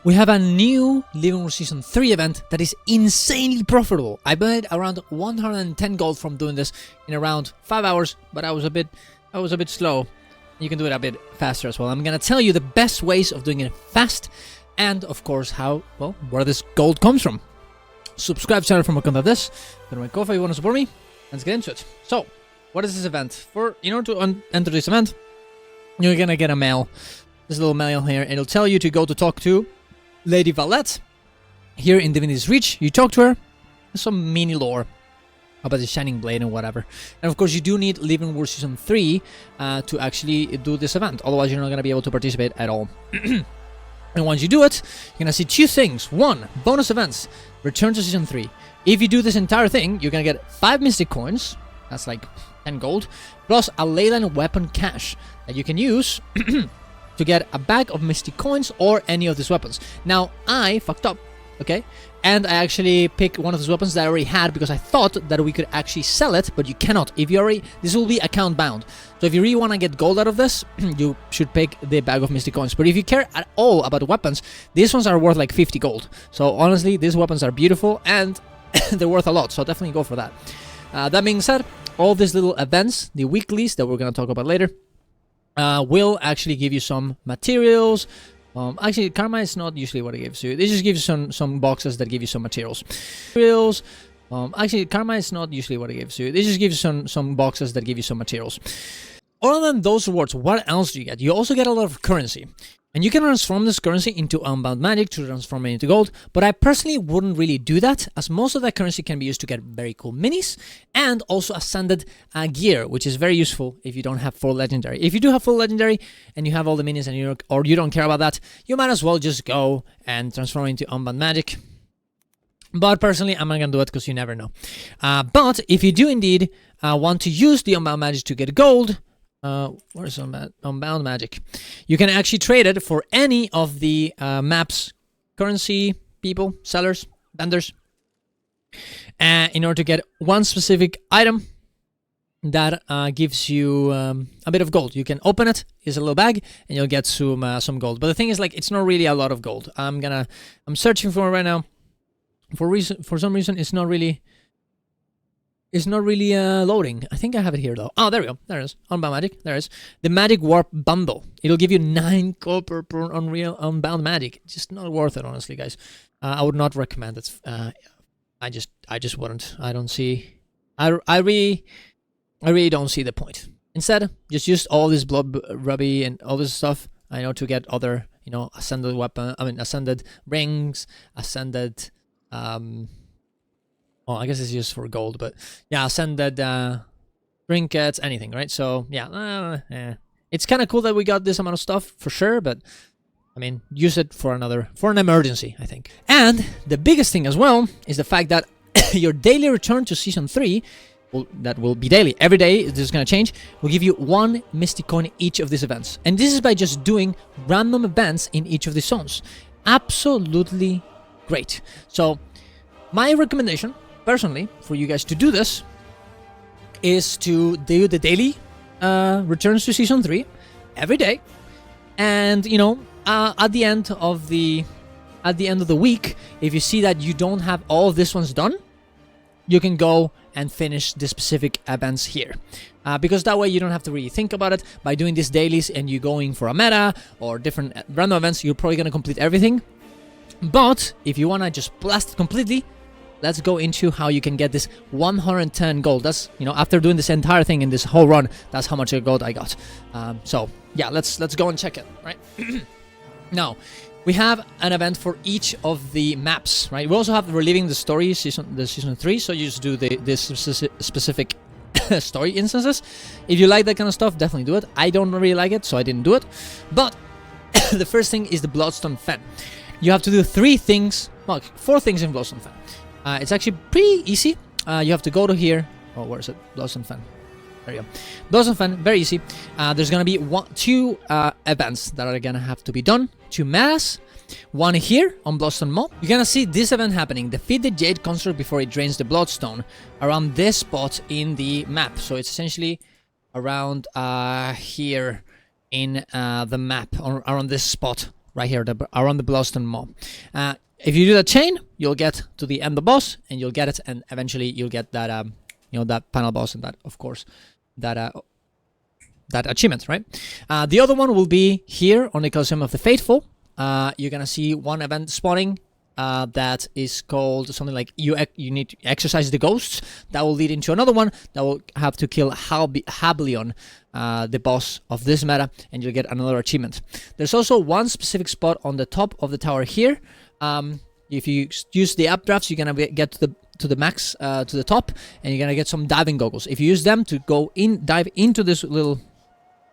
We have a new Living War Season 3 event that is insanely profitable. I made around 110 gold from doing this in around 5 hours, but I was a bit slow. You can do it a bit faster as well. I'm gonna tell you the best ways of doing it fast, and of course where this gold comes from. Subscribe to the channel for more content like this. Then my coffee if you want to support me. Let's get into it. So, what is this event? In order to enter this event, you're gonna get a mail. This little mail here, and it'll tell you to go to talk to Lady Valette here in Divinity's Reach. You talk to her. There's some mini lore about the Shining Blade and whatever. And of course, you do need Living War Season 3 to actually do this event. Otherwise, you're not going to be able to participate at all. And once you do it, you're going to see two things. One, bonus events. Return to Season 3. If you do this entire thing, you're going to get 5 Mystic Coins. That's like 10 gold. Plus a Leyline Weapon Cache that you can use to get a bag of Mystic Coins or any of these weapons. Now, I fucked up, okay? And I actually picked one of these weapons that I already had because I thought that we could actually sell it, but you cannot. If you already, this will be account bound. So if you really want to get gold out of this, you should pick the bag of Mystic Coins. But if you care at all about weapons, these ones are worth like 50 gold. So honestly, these weapons are beautiful and they're worth a lot. So definitely go for that. That being said, all these little events, the weeklies that we're going to talk about later, will actually give you some materials. Actually, karma is not usually what it gives you. It just gives you some boxes that give you some materials. Actually, karma is not usually what it gives you. It just gives you some boxes that give you some materials. Other than those rewards, what else do you get? You also get a lot of currency. And you can transform this currency into unbound magic to transform it into gold, but I personally wouldn't really do that, as most of that currency can be used to get very cool minis, and also ascended gear, which is very useful if you don't have full legendary. If you do have full legendary, and you have all the minis, and you don't care about that, you might as well just go and transform it into unbound magic. But personally, I'm not gonna do it because you never know. But if you do indeed want to use the unbound magic to get gold, where's unbound magic? You can actually trade it for any of the maps, currency, people, sellers, vendors, in order to get one specific item that gives you a bit of gold. You can open it, it's a little bag, and you'll get some gold. But the thing is, like, it's not really a lot of gold. I'm searching for it right now. For some reason, it's not really loading. I think I have it here though. Oh, there we go. There it is. Unbound magic. There it is. The magic warp bundle. It'll give you 9 copper per unreal unbound magic. Just not worth it, honestly, guys. I would not recommend it. I just wouldn't. I really don't see the point. Instead, just use all this blood rubby and all this stuff. I know, to get other, ascended weapon. Ascended rings, ascended. Well, I guess it's used for gold, but yeah, ascended trinkets, anything, right? So yeah, it's kind of cool that we got this amount of stuff for sure, but I mean, use it for an emergency, I think. And the biggest thing as well is the fact that your daily return to Season 3, that will be daily, every day, this is going to change, will give you 1 Mystic Coin each of these events. And this is by just doing random events in each of these zones. Absolutely great. So my recommendation, personally, for you guys to do this is to do the daily returns to Season 3 every day, and at the end of the week, if you see that you don't have all of these ones done, you can go and finish the specific events here, because that way you don't have to really think about it. By doing these dailies and you going for a meta or different random events, you're probably going to complete everything. But if you want to just blast it completely, let's go into how you can get this 110 gold. That's, after doing this entire thing in this whole run, that's how much gold I got. So yeah, let's go and check it, right? Now, we have an event for each of the maps, right? We also have Reliving the Story, season 3, so you just do this specific story instances. If you like that kind of stuff, definitely do it. I don't really like it, so I didn't do it. But the first thing is the Bloodstone Fen. You have to do 4 things in Bloodstone Fen. It's actually pretty easy. You have to go to here. Oh, where is it? Bloodstone Fen. There you go. Bloodstone Fen, very easy. There's going to be 2 events that are going to have to be done. 2 mass. One here on Bloodstone Mall. You're going to see this event happening. Defeat the Jade Construct before it drains the Bloodstone around this spot in the map. So it's essentially around here in the map, around this spot right here around the Bloodstone Fen. If you do that chain, you'll get to the end of the boss, and you'll get it, and eventually you'll get that that final boss, and that, of course, that achievement, right? The other one will be here on the Coliseum of the Faithful. You're gonna see one event spawning that is called something like you need to exercise the ghosts. That will lead into another one that will have to kill Hablion, the boss of this meta, and you'll get another achievement. There's also one specific spot on the top of the tower here. If you use the updrafts, you're gonna get to the max, to the top, and you're gonna get some diving goggles. If you use them to dive into this little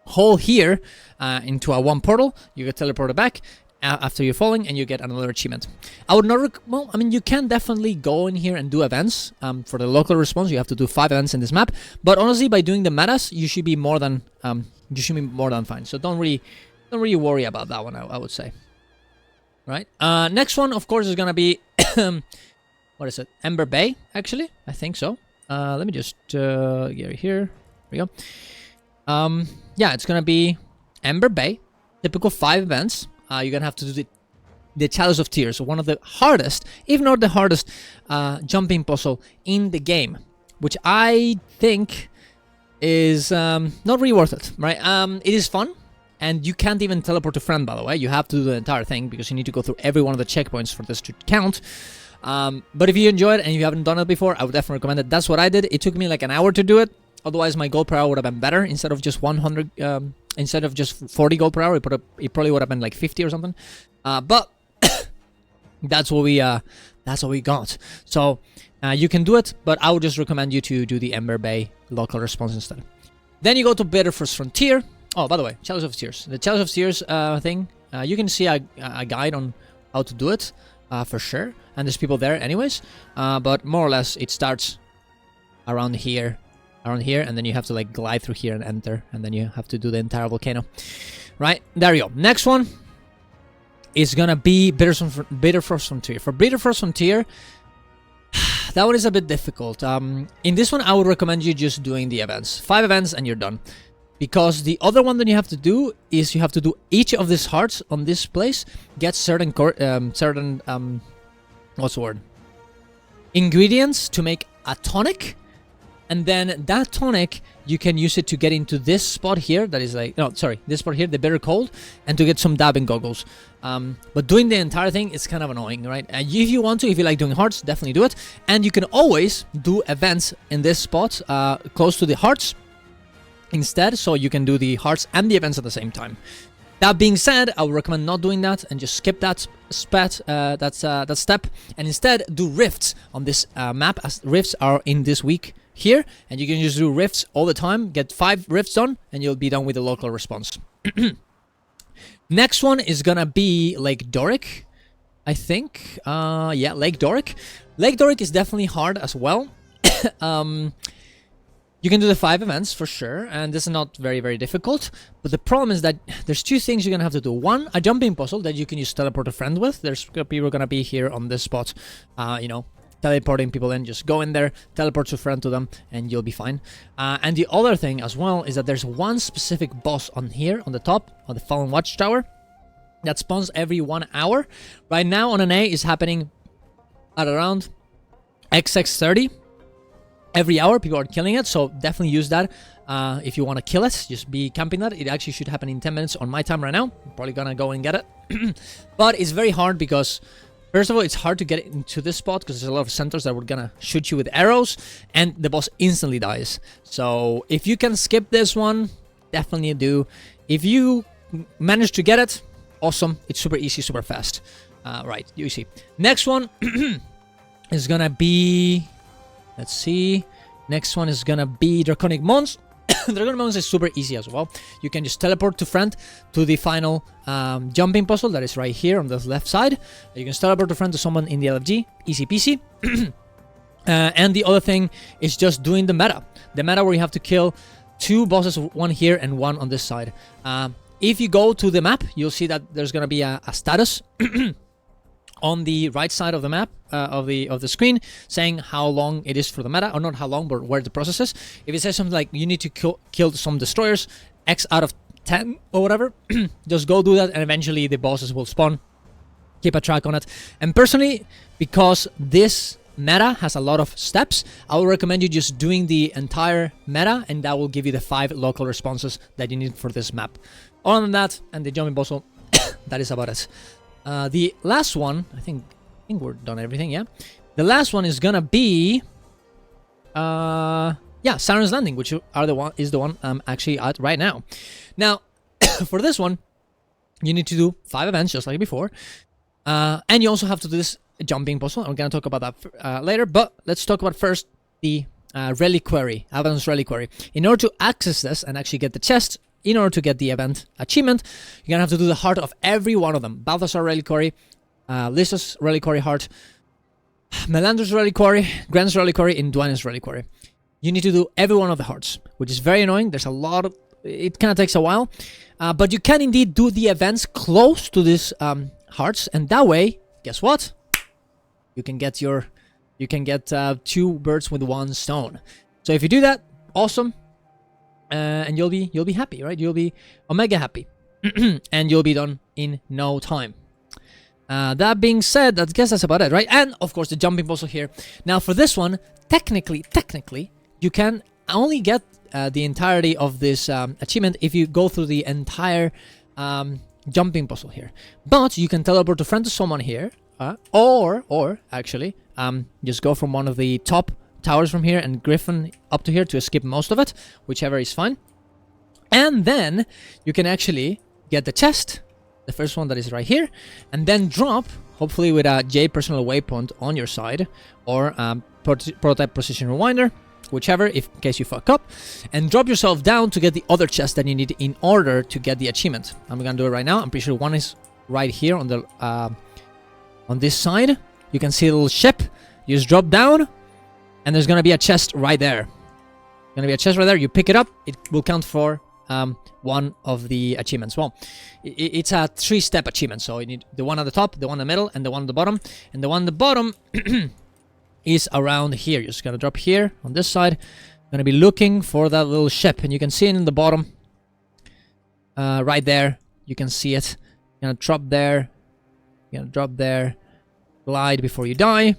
hole here, into a one portal, you get teleported back after you're falling, and you get another achievement. I would not well, I mean, you can definitely go in here and do events. For the local response, you have to do 5 events in this map, but honestly, by doing the metas, you should be more than fine. So don't really worry about that one, I would say. Right. Next one, of course, is gonna be what is it? Ember Bay, actually. I think so. Let me just get here. Here we go. Yeah, it's gonna be Ember Bay. Typical 5 events. You're gonna have to do the Chalice of Tears, one of the hardest, if not the hardest, jumping puzzle in the game, which I think is not really worth it. Right? It is fun. And you can't even teleport to friend, by the way. You have to do the entire thing because you need to go through every one of the checkpoints for this to count. But if you enjoy it and you haven't done it before, I would definitely recommend it. That's what I did. It took me like an hour to do it. Otherwise, my gold per hour would have been better. Instead of just 100, instead of just 40 gold per hour, it probably would have been like 50 or something. But that's what we got. So you can do it, but I would just recommend you to do the Ember Bay local response instead. Then you go to Bitterfrost Frontier. Oh, by the way, Chalice of Tears. The Chalice of Tears thing, you can see a guide on how to do it, for sure. And there's people there anyways. But more or less, it starts around here, and then you have to like glide through here and enter, and then you have to do the entire volcano. Right, there you go. Next one is gonna be Bitterfrost Frontier. For Bitterfrost Frontier, that one is a bit difficult. In this one, I would recommend you just doing the events. 5 events and you're done. Because the other one that you have to do is you have to do each of these hearts on this place, get certain what's the word? Ingredients to make a tonic, and then that tonic you can use it to get into this spot here. That is like this spot here, the bitter cold, and to get some dabbing goggles. But doing the entire thing is kind of annoying, right? And if you want to, if you like doing hearts, definitely do it. And you can always do events in this spot, close to the hearts. Instead, so you can do the hearts and the events at the same time. That being said, I would recommend not doing that and just skip that step, and instead do rifts on this map, as rifts are in this week here, and you can just do rifts all the time, get 5 rifts done, and you'll be done with the local response. Next one is gonna be Lake Doric, I think. Yeah, Lake Doric. Lake Doric is definitely hard as well. You can do the 5 events for sure, and this is not very, very difficult. But the problem is that there's 2 things you're gonna have to do. One, a jumping puzzle that you can use teleport a friend with. There's people gonna be here on this spot, teleporting people in. Just go in there, teleport your friend to them, and you'll be fine. And the other thing as well is that there's one specific boss on here, on the top, on the Fallen Watchtower, that spawns every 1 hour. Right now on an A is happening at around XX30. Every hour, people are killing it, so definitely use that if you want to kill it. Just be camping that. It actually should happen in 10 minutes on my time right now. I'm probably gonna go and get it. But it's very hard because, first of all, it's hard to get into this spot because there's a lot of centaurs that were gonna shoot you with arrows, and the boss instantly dies. So if you can skip this one, definitely do. If you manage to get it, awesome. It's super easy, super fast. Right, you see. Next one is gonna be... Let's see. Next one is gonna be Draconic Mons. Draconic Mons is super easy as well. You can just teleport to friend to the final jumping puzzle that is right here on the left side. You can teleport to friend to someone in the LFG. Easy peasy. And the other thing is just doing the meta. The meta where you have to kill 2 bosses, one here and one on this side. If you go to the map, you'll see that there's gonna be a status on the right side of the map, of the screen, saying how long it is for the meta, or not how long, but where the process is. If it says something like you need to kill some destroyers X out of 10 or whatever. Just go do that, and eventually the bosses will spawn. Keep a track on it. And personally, because this meta has a lot of steps, I would recommend you just doing the entire meta, and that will give you the 5 local responses that you need for this map. Other than that, and the jumping puzzle, that is about it. The last one, I think we're done everything, yeah? The last one is gonna be... yeah, Sirens Landing, which is the one I'm actually at right now. Now, for this one, you need to do 5 events, just like before. And you also have to do this jumping puzzle. I'm going to talk about that later, but let's talk about first the reliquary, Abaddon's reliquary. In order to access this and actually get the chest, in order to get the event achievement, you're going to have to do the heart of every one of them. Balthasar reliquary, Lissa's reliquary heart, Melander's reliquary, Grant's reliquary, and Dwayne's reliquary. You need to do every one of the hearts, which is very annoying. There's a lot of... It kind of takes a while. But you can indeed do the events close to these hearts, and that way, guess what? You can get 2 birds with 1 stone. So if you do that, awesome. And you'll be happy, right? You'll be omega happy. And you'll be done in no time. That being said, I guess that's about it, right? And, of course, the jumping puzzle here. Now, for this one, technically, you can only get the entirety of this achievement if you go through the entire jumping puzzle here. But you can teleport a friend to someone here, or actually, just go from one of the top towers from here and Griffin up to here to skip most of it, whichever is fine. And then you can actually get the chest, the first one that is right here, and then drop, hopefully with a J personal waypoint on your side, or prototype precision rewinder, whichever, in case you fuck up, and drop yourself down to get the other chest that you need in order to get the achievement. I'm gonna do it right now. I'm pretty sure one is right here on the on this side. You can see a little ship. You just drop down, and there's gonna be a chest right there. You pick it up. It will count for one of the achievements. Well, it's a 3-step achievement, so you need the one at the top, the one in the middle, and the one at the bottom. And the one at the bottom is around here. You're just gonna drop here on this side. Gonna be looking for that little ship, and you can see it in the bottom, right there. You can see it. You're gonna drop there. You're gonna drop there. Glide before you die,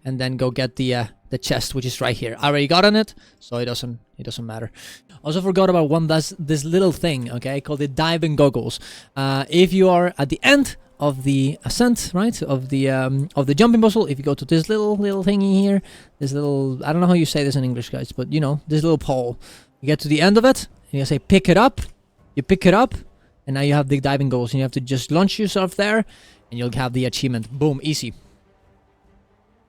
and then go get the chest, which is right here. I already got on it, so it doesn't matter. Also forgot about one that's this little thing, okay, called the diving goggles. If you are at the end of the ascent, right, of the jumping puzzle, if you go to this little thingy here, this little, I don't know how you say this in English, guys, but you know, this little pole, you get to the end of it, and you say pick it up, you pick it up, and now you have the diving goggles, and you have to just launch yourself there, and you'll have the achievement. Boom, easy.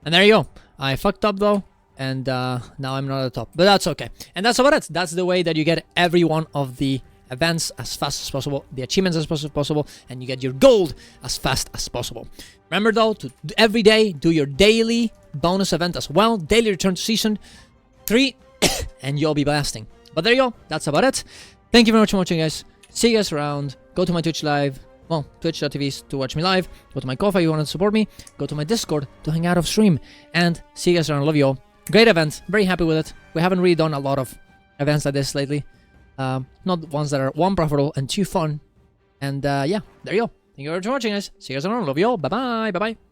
And there you go. I fucked up though, and now I'm not at the top, but that's okay. And that's about it. That's the way that you get every one of the events as fast as possible, the achievements as fast as possible, and you get your gold as fast as possible. Remember though, to every day do your daily bonus event as well, daily return to season 3, and you'll be blasting. But there you go. That's about it. Thank you very much for watching, guys. See you guys around. Go to my Twitch live. Well, twitch.tv to watch me live. Go to my Ko-Fi if you want to support me. Go to my Discord to hang out off stream. And see you guys around. Love you all. Great event. Very happy with it. We haven't really done a lot of events like this lately. Not ones that are 1, profitable, and 2, fun. And yeah, there you go. Thank you very much for watching, guys. See you guys around. Love you all. Bye-bye. Bye-bye.